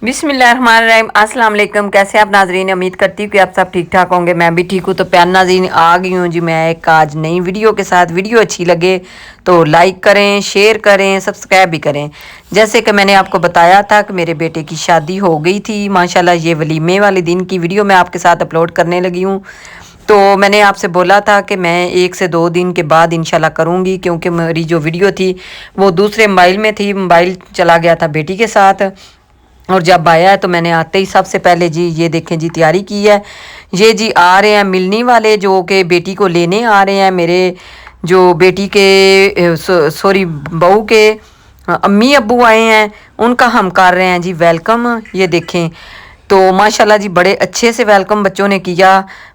बिस्मिल्लाहिर्रहमानिर्रहीम। अस्सलाम वालेकुम। कैसे आप नाजरीन? उम्मीद करती हूँ कि आप सब ठीक ठाक होंगे। मैं भी ठीक हूँ। तो प्यार नाजरीन, आ गई हूँ जी मैं एक आज नई वीडियो के साथ। वीडियो अच्छी लगे तो लाइक करें, शेयर करें, सब्सक्राइब भी करें। जैसे कि मैंने आपको बताया था कि मेरे बेटे की शादी हो गई थी माशाल्लाह। ये वलीमे वाले दिन की वीडियो मैं आपके साथ अपलोड करने लगी हूँ। तो मैंने आपसे बोला था कि मैं 1 से 2 दिन के बाद इंशाल्लाह करूँगी, क्योंकि मेरी जो वीडियो थी वो दूसरे मोबाइल में थी। मोबाइल चला गया था बेटी के साथ, और जब आया है तो मैंने आते ही सबसे पहले जी ये देखें जी तैयारी की है। ये जी आ रहे हैं मिलने वाले, जो कि बेटी को लेने आ रहे हैं। मेरे जो बेटी के सॉरी बहू के अम्मी अब्बू आए हैं, उनका हम कर रहे हैं जी वेलकम। ये देखें तो माशाल्लाह जी बड़े अच्छे से वेलकम बच्चों ने किया।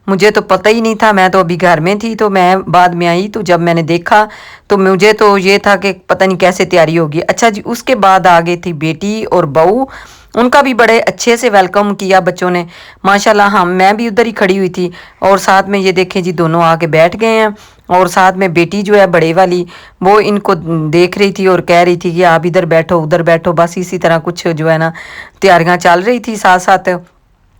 मुझे तो पता ही नहीं था, मैं तो अभी घर में थी, तो मैं बाद में आई। तो जब मैंने देखा तो मुझे तो ये था कि पता नहीं कैसे तैयारी होगी। अच्छा जी, उसके बाद आ गई थी बेटी और बहू, उनका भी बड़े अच्छे से वेलकम किया बच्चों ने माशाल्लाह। हम मैं भी उधर ही खड़ी हुई थी, और साथ में ये देखें जी दोनों आके बैठ गए हैं। और साथ में बेटी जो है बड़े वाली, वो इनको देख रही थी और कह रही थी कि आप इधर बैठो उधर बैठो। बस इसी तरह कुछ जो है ना तैयारियां चल रही थी साथ साथ।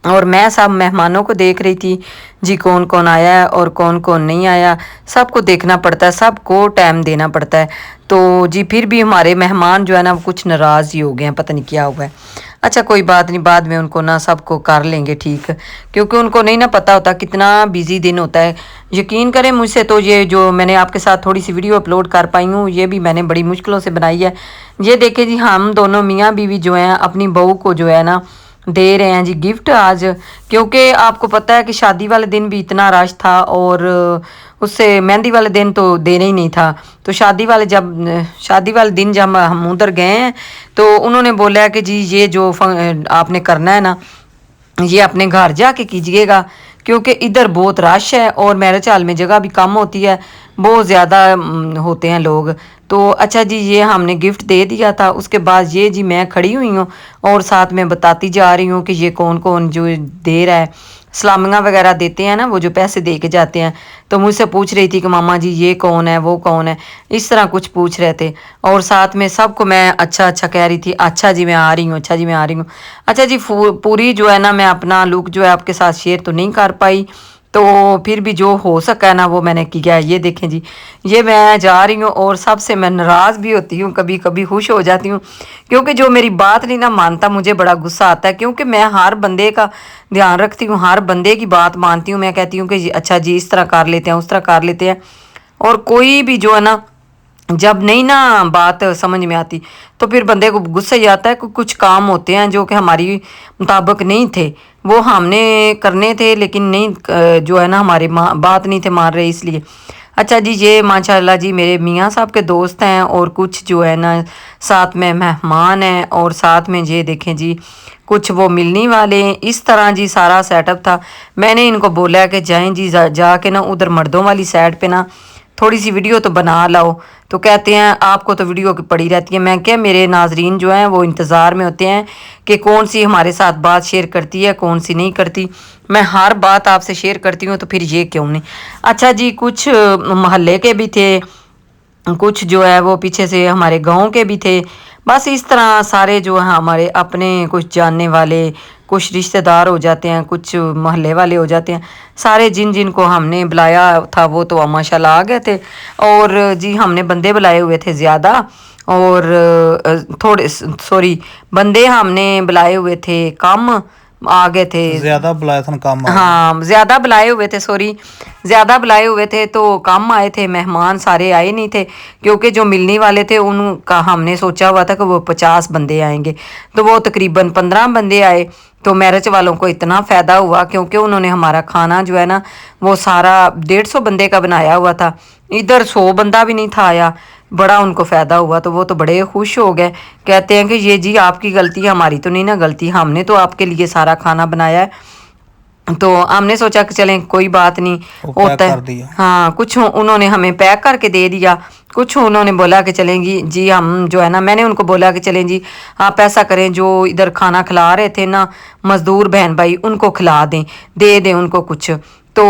और मैं सब मेहमानों को देख रही थी जी, कौन कौन आया है और कौन कौन नहीं आया। सबको देखना पड़ता है, सबको टाइम देना पड़ता है। तो जी फिर भी हमारे मेहमान जो है ना वो कुछ नाराज़ ही हो गए हैं, पता नहीं क्या हुआ है। अच्छा कोई बात नहीं, बाद में उनको ना सबको कर लेंगे ठीक, क्योंकि उनको नहीं ना पता होता कितना बिजी दिन होता है। यकीन करें मुझसे तो ये जो मैंने आपके साथ थोड़ी सी वीडियो अपलोड कर पाई हूँ, ये भी मैंने बड़ी मुश्किलों से बनाई है। ये देखें जी, हम दोनों मियाँ बीवी जो हैं अपनी बहू को जो है ना दे रहे हैं जी गिफ्ट आज। क्योंकि आपको पता है कि शादी वाले दिन भी इतना रश था, और उससे मेहंदी वाले दिन तो देना ही नहीं था। तो शादी वाले दिन जब हम उधर गए हैं तो उन्होंने बोला कि जी ये जो आपने करना है ना, ये अपने घर जाके कीजिएगा, क्योंकि इधर बहुत रश है और मैरिज हॉल में जगह भी कम होती है, बहुत ज़्यादा होते हैं लोग। तो अच्छा जी, ये हमने गिफ्ट दे दिया था। उसके बाद ये जी मैं खड़ी हुई हूँ और साथ में बताती जा रही हूँ कि ये कौन कौन जो दे रहा है। सलामियाँ वगैरह देते हैं ना वो, जो पैसे दे के जाते हैं। तो मुझसे पूछ रही थी कि मामा जी ये कौन है वो कौन है, इस तरह कुछ पूछ रहे थे। और साथ में सबको मैं अच्छा अच्छा कह रही थी, अच्छा जी मैं आ रही हूँ, अच्छा जी मैं आ रही हूँ। अच्छा जी पूरी जो है ना मैं अपना लुक जो है आपके साथ शेयर तो नहीं कर पाई, तो फिर भी जो हो सका है ना वो मैंने किया है। ये देखें जी, ये मैं जा रही हूँ और सबसे मैं नाराज़ भी होती हूँ, कभी कभी खुश हो जाती हूँ, क्योंकि जो मेरी बात नहीं ना मानता मुझे बड़ा गुस्सा आता है। क्योंकि मैं हर बंदे का ध्यान रखती हूँ, हर बंदे की बात मानती हूँ। मैं कहती हूँ कि अच्छा जी इस तरह कर लेते हैं, उस तरह कर लेते हैं। और कोई भी जो है ना जब नहीं ना बात समझ में आती तो फिर बंदे को गुस्सा ही आता है। कुछ काम होते हैं जो कि हमारी मुताबिक नहीं थे, वो हमने करने थे, लेकिन नहीं जो है ना हमारी बात नहीं थे मान रहे, इसलिए। अच्छा जी, ये माशाल्लाह जी मेरे मियाँ साहब के दोस्त हैं, और कुछ जो है ना साथ में मेहमान हैं, और साथ में ये देखें जी कुछ वो मिलने वाले हैं। इस तरह जी सारा सेटअप था। मैंने इनको बोला कि जाएं जी जाके ना उधर मर्दों वाली साइड पे ना थोड़ी सी वीडियो तो बना लाओ। तो कहते हैं आपको तो वीडियो की पड़ी रहती है। मैं क्या, मेरे नाजरीन जो हैं वो इंतज़ार में होते हैं कि कौन सी हमारे साथ बात शेयर करती है, कौन सी नहीं करती। मैं हर बात आपसे शेयर करती हूँ, तो फिर ये क्यों नहीं। अच्छा जी, कुछ मोहल्ले के भी थे, कुछ जो है वो पीछे से हमारे गांव के भी थे। बस इस तरह सारे जो हैं हमारे अपने, कुछ जानने वाले, कुछ रिश्तेदार हो जाते हैं, कुछ मोहल्ले वाले हो जाते हैं। सारे जिन जिन को हमने बुलाया था वो तो माशाल्लाह आ गए थे। और जी हमने बंदे बुलाए हुए थे ज़्यादा, और थोड़े सॉरी बंदे हमने बुलाए हुए थे कम, आ गए थे ज्यादा बुलाया था काम आ गए। हाँ ज़्यादा बुलाए हुए थे, सॉरी ज़्यादा बुलाए हुए थे तो कम आए थे। मेहमान सारे आए नहीं थे, क्योंकि जो मिलने वाले थे उनका हमने सोचा हुआ था कि वो 50 बंदे आएंगे, तो वो तकरीबन 15 बंदे आए। तो मैरिज वालों को इतना फ़ायदा हुआ, क्योंकि उन्होंने हमारा खाना जो है ना वो सारा 150 बंदे का बनाया हुआ था। इधर 100 बंदा भी नहीं था आया, बड़ा उनको फ़ायदा हुआ। तो वो तो बड़े खुश हो गए, कहते हैं कि ये जी आपकी गलती है, हमारी तो नहीं ना गलती, हमने तो आपके लिए सारा खाना बनाया है। तो हमने सोचा कि चलें कोई बात नहीं, वो पैक होता कर है। दिया। हाँ, कुछ उन्होंने हमें पैक करके दे दिया, कुछ उन्होंने बोला कि चलेंगी जी हम जो है ना, मैंने उनको बोला कि चलें जी आप ऐसा करें, जो इधर खाना खिला रहे थे ना मज़दूर बहन भाई, उनको खिला दें, दे दें उनको कुछ। तो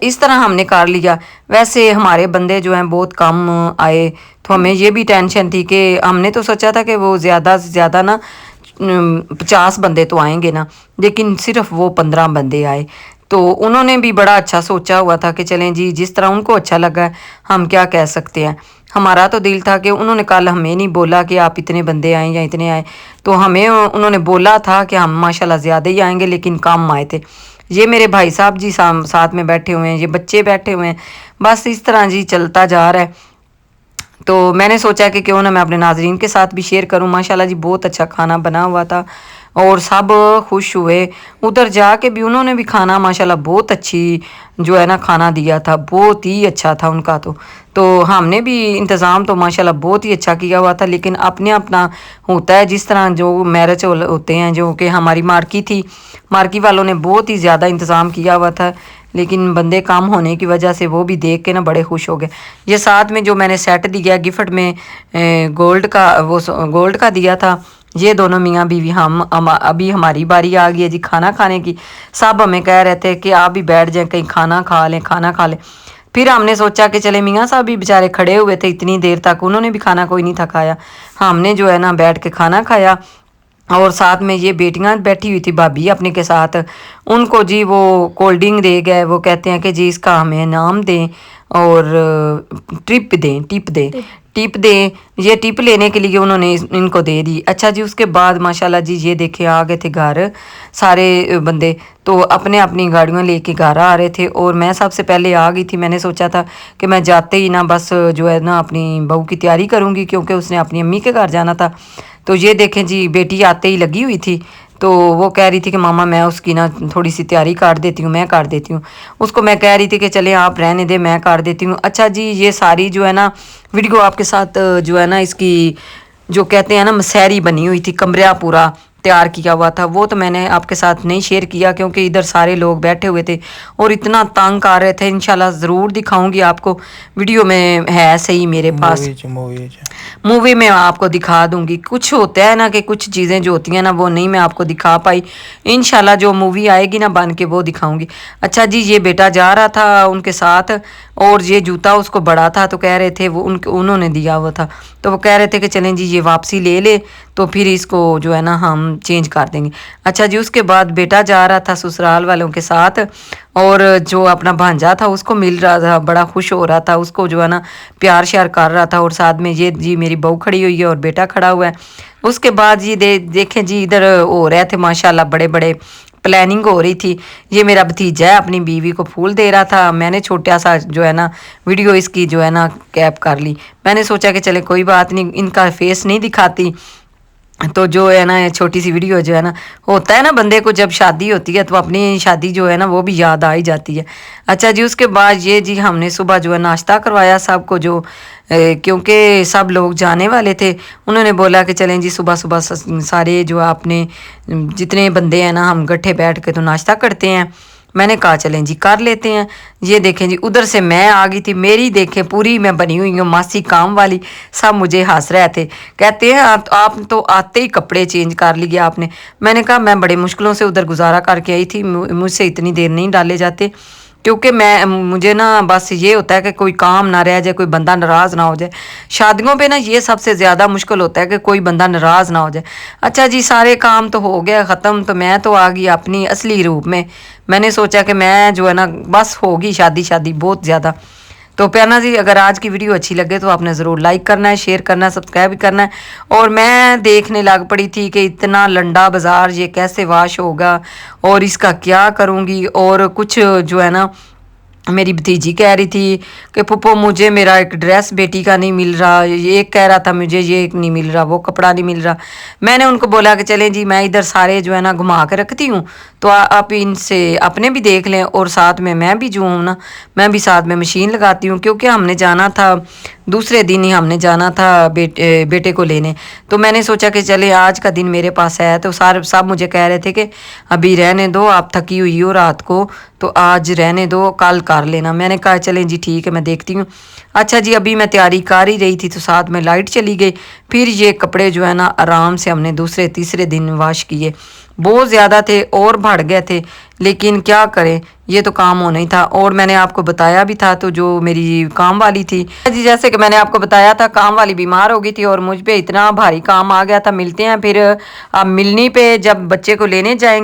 इस तरह हमने कर लिया। वैसे हमारे बंदे जो हैं बहुत कम आए, तो हमें ये भी टेंशन थी कि हमने तो सोचा था कि वो ज़्यादा से ज़्यादा ना 50 बंदे तो आएंगे ना, लेकिन सिर्फ वो 15 बंदे आए। तो उन्होंने भी बड़ा अच्छा सोचा हुआ था कि चलें जी, जिस तरह उनको अच्छा लगा है हम क्या कह सकते हैं। हमारा तो दिल था कि उन्होंने कल हमें नहीं बोला कि आप इतने बंदे आए या इतने आए, तो हमें उन्होंने बोला था कि हम माशाल्लाह ज़्यादा ही आएंगे, लेकिन कम आए थे। ये मेरे भाई साहब जी साथ में बैठे हुए हैं, ये बच्चे बैठे हुए हैं, बस इस तरह जी चलता जा रहा है। तो मैंने सोचा कि क्यों ना मैं अपने नाजरीन के साथ भी शेयर करूं। माशाल्लाह जी बहुत अच्छा खाना बना हुआ था और सब खुश हुए। उधर जाके भी उन्होंने भी खाना माशाल्लाह बहुत अच्छी जो है ना खाना दिया था, बहुत ही अच्छा था उनका। तो हमने भी इंतज़ाम तो माशाल्लाह बहुत ही अच्छा किया हुआ था, लेकिन अपने अपना होता है। जिस तरह जो मैरिज होते हैं, जो कि हमारी मार्की थी, मार्की वालों ने बहुत ही ज़्यादा इंतज़ाम किया हुआ था, लेकिन बंदे कम होने की वजह से वो भी देख के ना बड़े खुश हो गए। ये साथ में जो मैंने सेट दिया गिफ्ट में गोल्ड का, वो गोल्ड का दिया था। ये दोनों मियाँ बीवी हम अभी हमारी बारी आ गई है जी खाना खाने की। सब हमें कह रहे थे कि आप भी बैठ जाएं, कहीं खाना खा लें, खाना खा लें। फिर हमने सोचा कि चले, मियाँ साहब भी बेचारे खड़े हुए थे इतनी देर तक, उन्होंने भी खाना कोई नहीं था खाया। हमने जो है ना बैठ के खाना खाया। और साथ में ये बेटियां बैठी हुई थी भाभी अपने के साथ, उनको जी वो कोल्ड ड्रिंक दे गए। वो कहते हैं कि जी इसका हमें नाम दें और टिप दें। ये टिप लेने के लिए उन्होंने इनको दे दी। अच्छा जी, उसके बाद माशाल्लाह जी ये देखे आ गए थे घर सारे बंदे, तो अपने अपनी गाड़ियाँ लेके घर आ रहे थे और मैं सबसे पहले आ गई थी। मैंने सोचा था कि मैं जाते ही ना बस जो है ना अपनी बहू की तैयारी करूँगी, क्योंकि उसने अपनी अम्मी के घर जाना था। तो ये देखें जी, बेटी आते ही लगी हुई थी, तो वो कह रही थी कि मामा मैं उसकी ना थोड़ी सी तैयारी कर देती हूँ, मैं कर देती हूँ। उसको मैं कह रही थी कि चले आप रहने दे, मैं कर देती हूँ। अच्छा जी, ये सारी जो है ना वीडियो आपके साथ जो है ना इसकी जो कहते हैं ना मसहरी बनी हुई थी, कमरा पूरा तैयार किया हुआ था, वो तो मैंने आपके साथ नहीं शेयर किया क्योंकि इधर सारे लोग बैठे हुए थे और इतना तंग आ रहे थे। इंशाल्लाह ज़रूर दिखाऊंगी आपको, वीडियो में है सही मेरे पास, मूवी में आपको दिखा दूंगी। कुछ होता है ना कि कुछ चीज़ें जो होती हैं ना वो नहीं मैं आपको दिखा पाई। इंशाल्लाह जो मूवी आएगी ना बन के वो दिखाऊंगी। अच्छा जी, ये बेटा जा रहा था उनके साथ और ये जूता उसको बड़ा था, तो कह रहे थे वो उन्होंने दिया हुआ था, तो वो कह रहे थे कि चलें जी ये वापसी ले ले, तो फिर इसको जो है ना हम चेंज कर देंगे। अच्छा जी, उसके बाद बेटा जा रहा था ससुराल वालों के साथ और जो अपना भांजा था उसको मिल रहा था, बड़ा खुश हो रहा था, उसको जो है ना प्यार श्यार कर रहा था। और साथ में ये जी मेरी बहू खड़ी हुई है और बेटा खड़ा हुआ है। उसके बाद जी देखें जी इधर हो रहे थे माशाल्लाह बड़े बड़े प्लानिंग हो रही थी। ये मेरा भतीजा है अपनी बीवी को फूल दे रहा था। मैंने छोटा सा जो है ना वीडियो इसकी जो है ना कैप कर ली। मैंने सोचा कि चले कोई बात नहीं, इनका फेस नहीं दिखाती, तो जो है ना छोटी सी वीडियो जो है ना, होता है ना बंदे को जब शादी होती है तो अपनी शादी जो है ना वो भी याद आ ही जाती है। अच्छा जी, उसके बाद ये जी हमने सुबह जो है नाश्ता करवाया सबको, जो क्योंकि सब लोग जाने वाले थे। उन्होंने बोला कि चलें जी सुबह सुबह सारे जो अपने जितने बंदे हैं ना हम गट्ठे बैठ के तो नाश्ता करते हैं। मैंने कहा चलें जी कर लेते हैं। ये देखें जी, उधर से मैं आ गई थी, मेरी देखें पूरी मैं बनी हुई हूँ मासी काम वाली। सब मुझे हंस रहे थे, कहते हैं आप तो आते ही कपड़े चेंज कर लिए आपने। मैंने कहा मैं बड़े मुश्किलों से उधर गुजारा करके आई थी, मुझसे इतनी देर नहीं डाले जाते, क्योंकि मुझे ना बस ये होता है कि कोई काम ना रह जाए, कोई बंदा नाराज़ ना हो जाए। शादियों पे ना ये सबसे ज़्यादा मुश्किल होता है कि कोई बंदा नाराज़ ना हो जाए। अच्छा जी, सारे काम तो हो गया ख़त्म, तो मैं तो आ गई अपनी असली रूप में। मैंने सोचा कि मैं जो है ना बस होगी शादी बहुत ज़्यादा। तो प्याना जी, अगर आज की वीडियो अच्छी लगे तो आपने ज़रूर लाइक करना है, शेयर करना है, सब्सक्राइब भी करना है। और मैं देखने लग पड़ी थी कि इतना लंडा बाज़ार ये कैसे वाश होगा और इसका क्या करूँगी। और कुछ जो है ना मेरी भतीजी कह रही थी कि पुप्पो मुझे मेरा एक ड्रेस बेटी का नहीं मिल रहा, ये कह रहा था मुझे ये नहीं मिल रहा, वो कपड़ा नहीं मिल रहा। मैंने उनको बोला कि चलें जी मैं इधर सारे जो है ना घुमा के रखती हूँ, तो आप इनसे अपने भी देख लें और साथ में मैं भी जो हूँ ना मैं भी साथ में मशीन लगाती हूँ, क्योंकि हमने जाना था दूसरे दिन ही हमने जाना था बेटे को लेने। तो मैंने सोचा कि चले आज का दिन मेरे पास है, तो सारे सब मुझे कह रहे थे कि अभी रहने दो, आप थकी हुई हो रात को, तो आज रहने दो, कल कर लेना। मैंने कहा चलें जी ठीक है, मैं देखती हूँ। अच्छा जी, अभी मैं तैयारी कर ही रही थी तो साथ में लाइट चली गई। फिर ये कपड़े जो है ना आराम से हमने दूसरे तीसरे दिन वाश किए। बहुत ज़्यादा थे और बढ़ गए थे, लेकिन क्या करें, ये तो काम होना ही था। और मैंने आपको बताया भी था, तो जो मेरी काम वाली थी जी, जैसे कि मैंने आपको बताया था, काम वाली बीमार हो गई थी और मुझ पे इतना भारी काम आ गया था। मिलते हैं फिर अब मिलनी पे जब बच्चे को लेने जाएंगे।